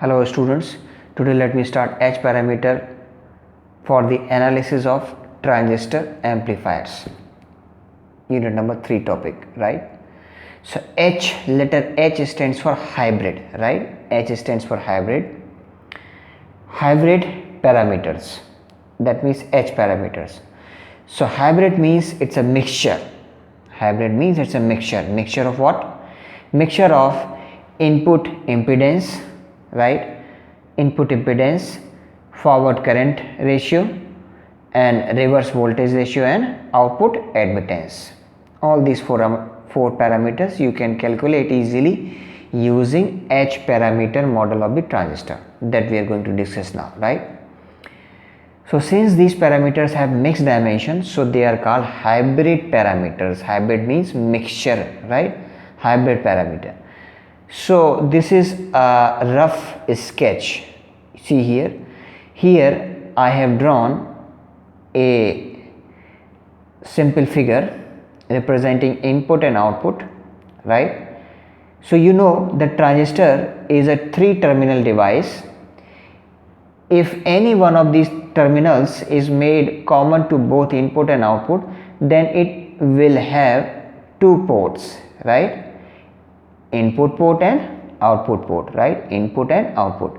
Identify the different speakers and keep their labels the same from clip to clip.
Speaker 1: Hello students, today let me start H parameter for the analysis of transistor amplifiers. Unit number 3 topic, right? So H, letter H stands for hybrid, right? H stands for hybrid. Hybrid parameters, that means H parameters. So hybrid means it's a mixture. Hybrid means it's a mixture. Mixture of what? Mixture of input impedance, right? Input impedance, forward current ratio and reverse voltage ratio and output admittance. All these four parameters you can calculate easily using H parameter model of the transistor that we are going to discuss now, right? So since these parameters have mixed dimensions, so they are called hybrid parameters. Hybrid means mixture, right? Hybrid parameter. So this is a rough sketch. See here. Here I have drawn a simple figure representing input and output, right? So you know the transistor is a 3-terminal device. If any one of these terminals is made common to both input and output, then it will have 2 ports, right? Input port and output port, right? Input and output.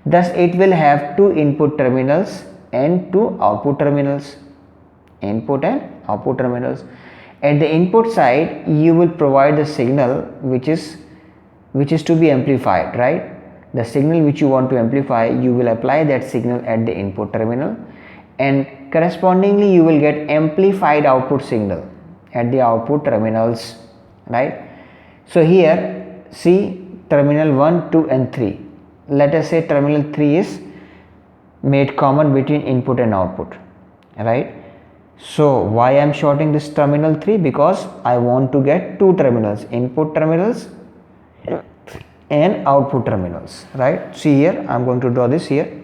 Speaker 1: Thus it will have 2 input terminals and 2 output terminals. Input and output terminals. At the input side you will provide the signal which is to be amplified, right? The signal which you want to amplify, you will apply that signal at the input terminal, and correspondingly you will get amplified output signal at the output terminals, right? So here see terminal 1, 2 and 3. Let us say terminal 3 is made common between input and output, right? So why I am shorting this terminal 3? Because I want to get 2 terminals, input terminals and output terminals, right? See here, I am going to draw this here.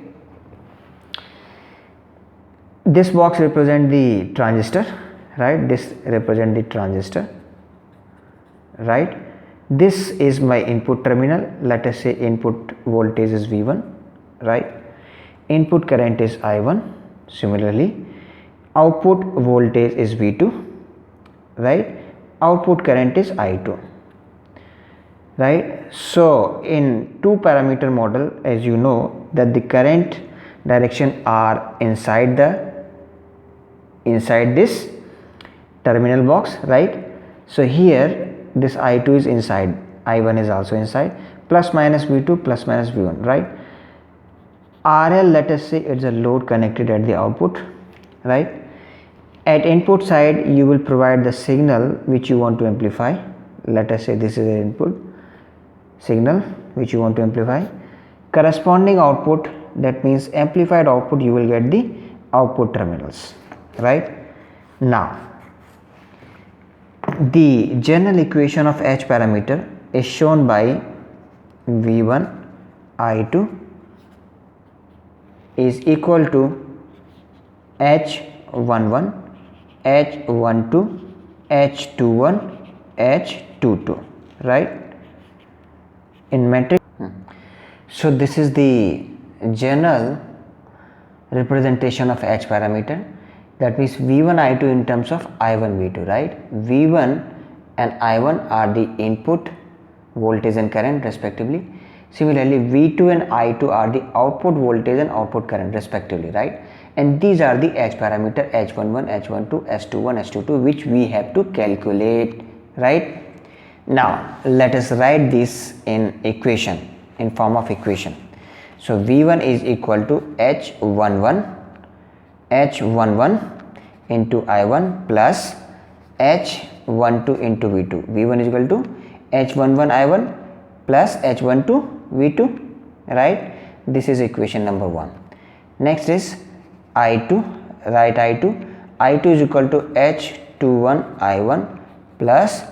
Speaker 1: This box represents the transistor, right? This represents the transistor, right? This is my input terminal. Let us say input voltage is V1, right? Input current is I1. Similarly, output voltage is V2, right? Output current is I2, right? So in 2 parameter model, as you know that the current direction are inside this terminal box, right? So here this I2 is inside, I1 is also inside, plus minus V2 plus minus V1, right? RL, let us say it's a load connected at the output, right? At input side you will provide the signal which you want to amplify. Let us say this is an input signal which you want to amplify. Corresponding output, that means amplified output, you will get the output terminals, right? Now the general equation of H parameter is shown by V1 I2 is equal to H11 H12 H21 H22, right? In matrix. So this is the general representation of H parameter. That means V1 I2 in terms of I1 V2, right? V1 and I1 are the input voltage and current respectively. Similarly, V2 and I2 are the output voltage and output current respectively, right? And these are the H parameter H11, H12, H21, H22 which we have to calculate, right? Now let us write this in equation, in form of equation. So V1 is equal to H11 into I1 plus H12 into V2. V1 is equal to H11 I1 plus H12 V2, right? This is equation number 1. Next is I2, write I2. I2 is equal to H21 I1 plus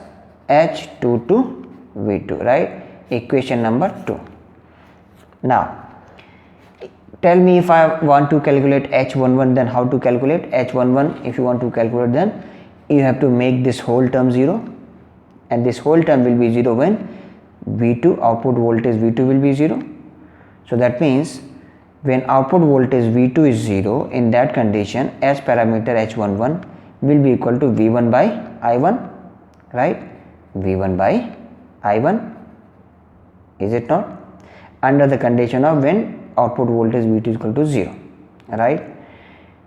Speaker 1: H22 V2, right? Equation number 2. Now tell me, if I want to calculate H11, then how to calculate H11? If you want to calculate, then you have to make this whole term 0, and this whole term will be 0 when V2 output voltage V2 will be 0. So that means when output voltage V2 is 0, in that condition H parameter H11 will be equal to V1 by I1, right? V1 by I1, is it not? Under the condition of when output voltage V2 is equal to 0, right?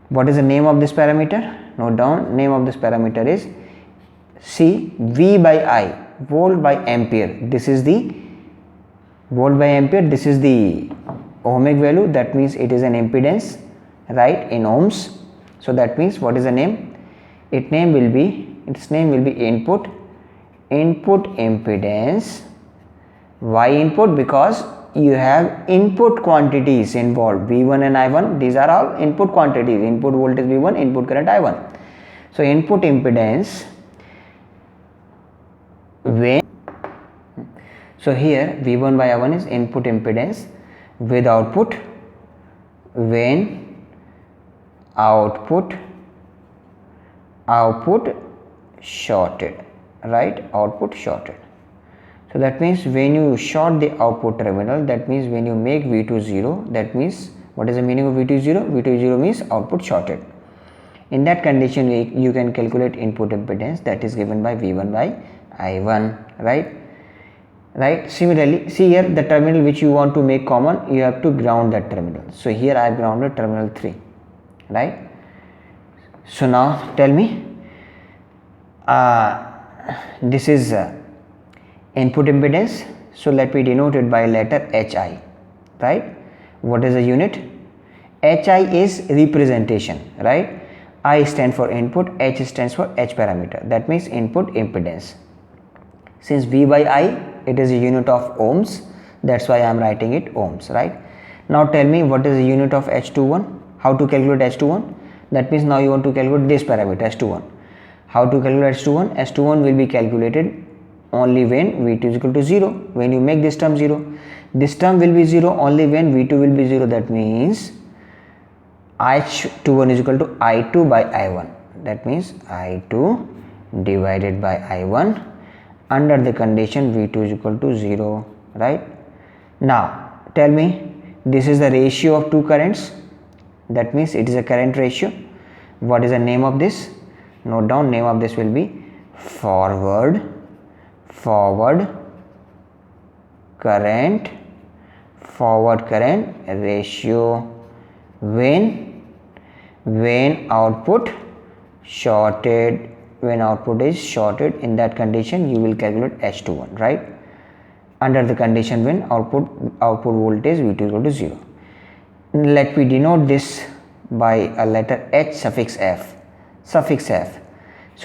Speaker 1: What is the name of this parameter? Note down, name of this parameter is V by I, volt by ampere. This is the volt by ampere, this is the ohmic value, that means it is an impedance, right, in ohms. So that means what is the name? Its name will be input impedance. Why input? Because you have input quantities involved, V1 and I1, these are all input quantities, input voltage V1, input current I1. So input impedance when, so here V1 by I1 is input impedance with output when output shorted, right, output shorted. So that means when you short the output terminal, that means when you make V2 0, that means what is the meaning of V2 0? V2 0 means output shorted. In that condition you can calculate input impedance, that is given by V1 by I1, right? Similarly, see here the terminal which you want to make common, you have to ground that terminal. So here I have grounded terminal 3, right? So now tell me, this is input impedance, so let me denote it by letter HI, right? What is the unit? HI is representation, right? I stand for input, H stands for H parameter, that means input impedance. Since V by I, it is a unit of ohms, that's why I am writing it ohms, right? Now tell me what is the unit of H21, how to calculate H21? That means now you want to calculate this parameter H21. How to calculate H21? H21 will be calculated only when V2 is equal to 0, when you make this term 0. This term will be 0 only when V2 will be 0, that means H21 is equal to I2 by I1, that means I2 divided by I1 under the condition V2 is equal to 0, right? Now tell me, this is the ratio of two currents, that means it is a current ratio. What is the name of this? Note down, name of this will be forward current ratio when output shorted, when output is shorted. In that condition you will calculate H21, right, under the condition when output voltage V2 is equal to 0. Let me denote this by a letter H suffix F. So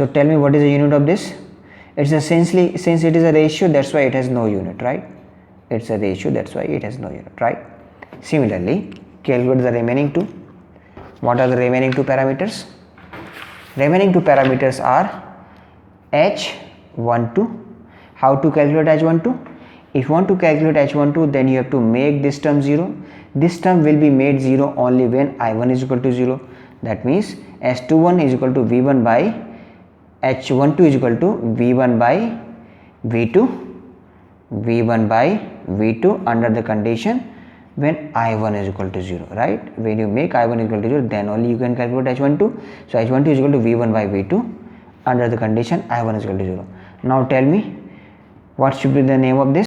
Speaker 1: tell me what is the unit of this? It's essentially, since it is a ratio, that's why it has no unit, right? It's a ratio, that's why it has no unit, right? Similarly, calculate the remaining two. What are the remaining two parameters? Remaining two parameters are H12. How to calculate H12? If you want to calculate H12, then you have to make this term 0. This term will be made 0 only when I1 is equal to 0. That means H21 is equal to V1 by H12 is equal to V1 by V2 under the condition when I1 is equal to 0, right? When you make I1 equal to 0, then only you can calculate H12. So H12 is equal to V1 by V2 under the condition I1 is equal to 0. Now tell me what should be the name of this?